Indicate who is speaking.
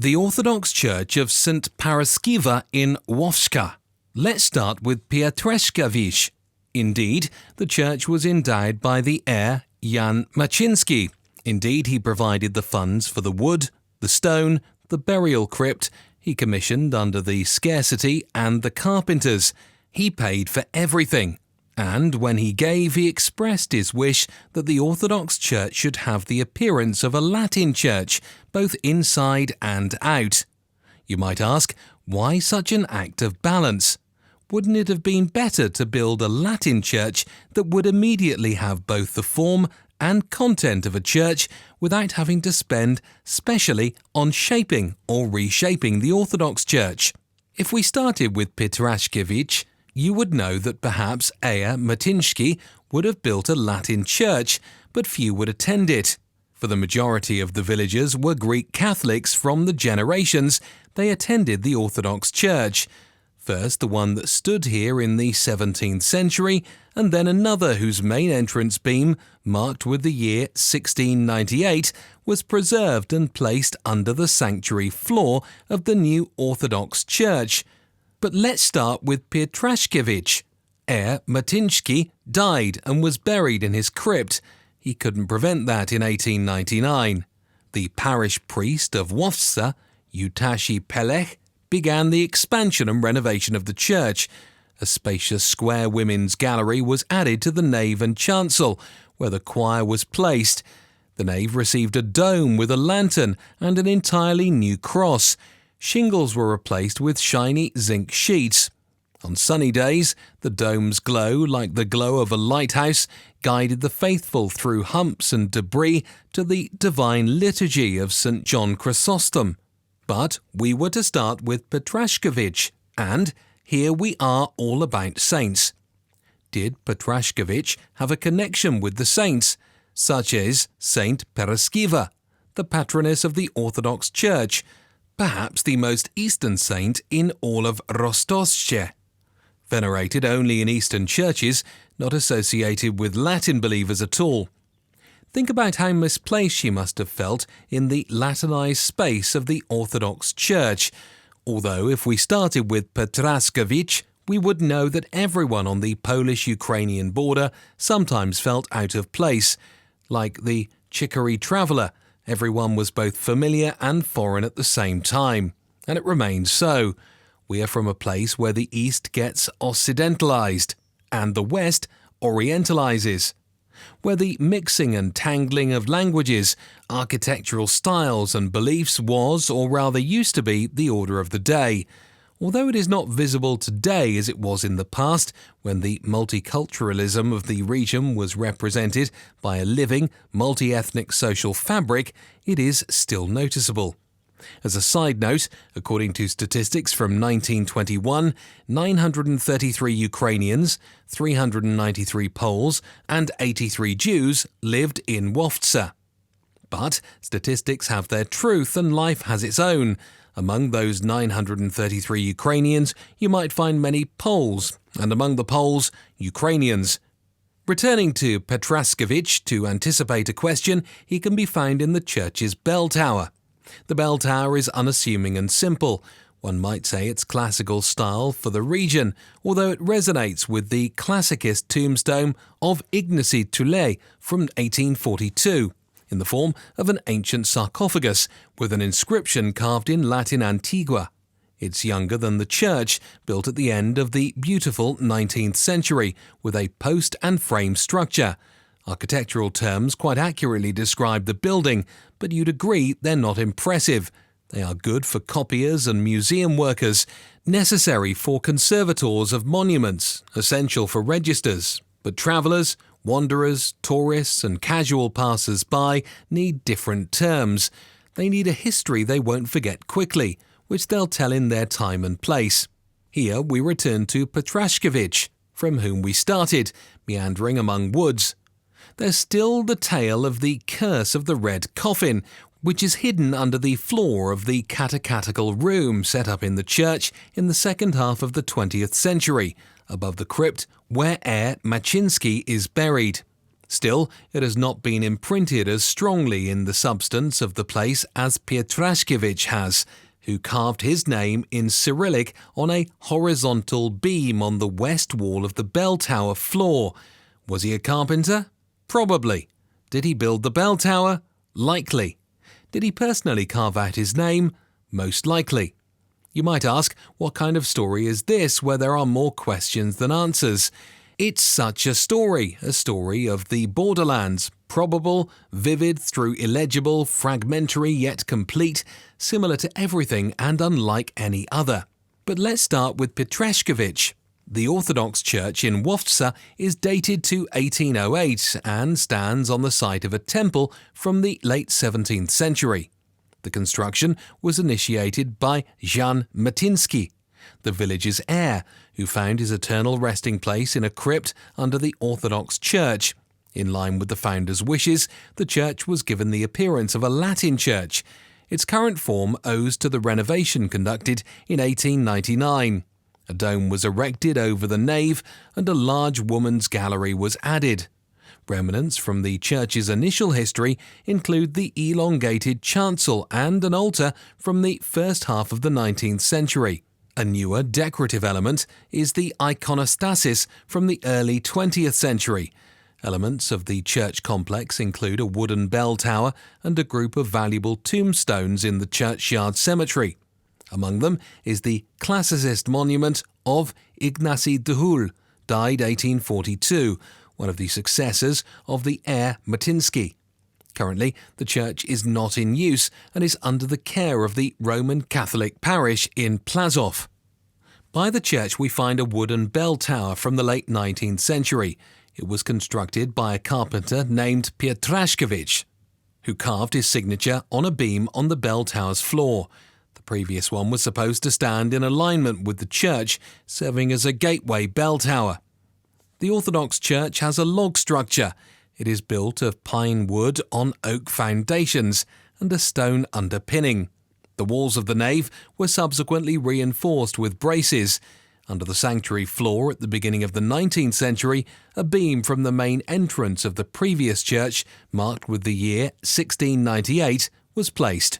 Speaker 1: The Orthodox Church of St. Paraksewa in Łówcza. Let's start with Piotreszkiewicz. Indeed, the church was endowed by the heir Jan Maciński. Indeed, he provided the funds for the wood, the stone, the burial crypt. He commissioned under the scarcity and the carpenters. He paid for everything. And when he gave, he expressed his wish that the Orthodox Church should have the appearance of a Latin church, both inside and out. You might ask, why such an act of balance? Wouldn't it have been better to build a Latin church that would immediately have both the form and content of a church without having to spend specially on shaping or reshaping the Orthodox Church? If we started with Piotreszkiewicz, you would know that perhaps heir Maciński would have built a Latin church, but few would attend it. For the majority of the villagers were Greek Catholics from the generations they attended the Orthodox Church. First the one that stood here in the 17th century, and then another whose main entrance beam, marked with the year 1698, was preserved and placed under the sanctuary floor of the new Orthodox Church. But let's start with Piotreszkiewicz. Heir Maciński died and was buried in his crypt. He couldn't prevent that in 1899. The parish priest of Łówcza, Utashi Pelech, began the expansion and renovation of the church. A spacious square women's gallery was added to the nave and chancel, where the choir was placed. The nave received a dome with a lantern and an entirely new cross. Shingles were replaced with shiny zinc sheets. On sunny days, the dome's glow, like the glow of a lighthouse, guided the faithful through humps and debris to the divine liturgy of St. John Chrysostom. But we were to start with Piotreszkiewicz, and here we are all about saints. Did Piotreszkiewicz have a connection with the saints, such as Saint Paraksewa, the patroness of the Orthodox Church, perhaps the most Eastern saint in all of ROZTOCZE? Venerated only in Eastern churches, not associated with Latin believers at all. Think about how misplaced she must have felt in the Latinized space of the Orthodox Church, although if we started with Piotreszkiewicz, we would know that everyone on the Polish-Ukrainian border sometimes felt out of place. Like the Chicory traveller, everyone was both familiar and foreign at the same time, and it remains so. We are from a place where the East gets Occidentalized, and the West Orientalizes, where the mixing and tangling of languages, architectural styles and beliefs was, or rather used to be, the order of the day. Although it is not visible today as it was in the past, when the multiculturalism of the region was represented by a living, multi-ethnic social fabric, it is still noticeable. As a side note, according to statistics from 1921, 933 Ukrainians, 393 Poles and 83 Jews lived in Łówcza. But statistics have their truth and life has its own. Among those 933 Ukrainians, you might find many Poles, and among the Poles, Ukrainians. Returning to Piotreszkiewicz, to anticipate a question, he can be found in the church's bell tower. The bell tower is unassuming and simple. One might say it's classical style for the region, although it resonates with the classicist tombstone of Ignacy Tulej from 1842, in the form of an ancient sarcophagus with an inscription carved in Latin Antigua. It's younger than the church, built at the end of the beautiful 19th century, with a post and frame structure. Architectural terms quite accurately describe the building, but you'd agree they're not impressive. They are good for copiers and museum workers, necessary for conservators of monuments, essential for registers. But travellers, wanderers, tourists and casual passers-by need different terms. They need a history they won't forget quickly, which they'll tell in their time and place. Here we return to Piotreszkiewicz, from whom we started, meandering among woods. There's still the tale of the curse of the red coffin, which is hidden under the floor of the catechetical room set up in the church in the second half of the 20th century, above the crypt where heir Maciński is buried. Still, it has not been imprinted as strongly in the substance of the place as Pietraszkiewicz has, who carved his name in Cyrillic on a horizontal beam on the west wall of the bell tower floor. Was he a carpenter? Probably. Did he build the bell tower? Likely. Did he personally carve out his name? Most likely. You might ask, what kind of story is this where there are more questions than answers? It's such a story of the Borderlands, probable, vivid through illegible, fragmentary yet complete, similar to everything and unlike any other. But let's start with Pietraszkiewicz. The Orthodox Church in Łówcza is dated to 1808 and stands on the site of a temple from the late 17th century. The construction was initiated by Jon White, the village's heir, who found his eternal resting place in a crypt under the Orthodox Church. In line with the founder's wishes, the church was given the appearance of a Latin church. Its current form owes to the renovation conducted in 1899. A dome was erected over the nave and a large woman's gallery was added. Remnants from the church's initial history include the elongated chancel and an altar from the first half of the 19th century. A newer decorative element is the iconostasis from the early 20th century. Elements of the church complex include a wooden bell tower and a group of valuable tombstones in the churchyard cemetery. Among them is the classicist monument of Ignacy Duhul, died 1842, one of the successors of the heir Matinsky. Currently, the church is not in use and is under the care of the Roman Catholic parish in Plazov. By the church we find a wooden bell tower from the late 19th century. It was constructed by a carpenter named Pietraszkiewicz, who carved his signature on a beam on the bell tower's floor. The previous one was supposed to stand in alignment with the church, serving as a gateway bell tower. The Orthodox Church has a log structure. It is built of pine wood on oak foundations and a stone underpinning. The walls of the nave were subsequently reinforced with braces. Under the sanctuary floor at the beginning of the 19th century, a beam from the main entrance of the previous church, marked with the year 1698, was placed.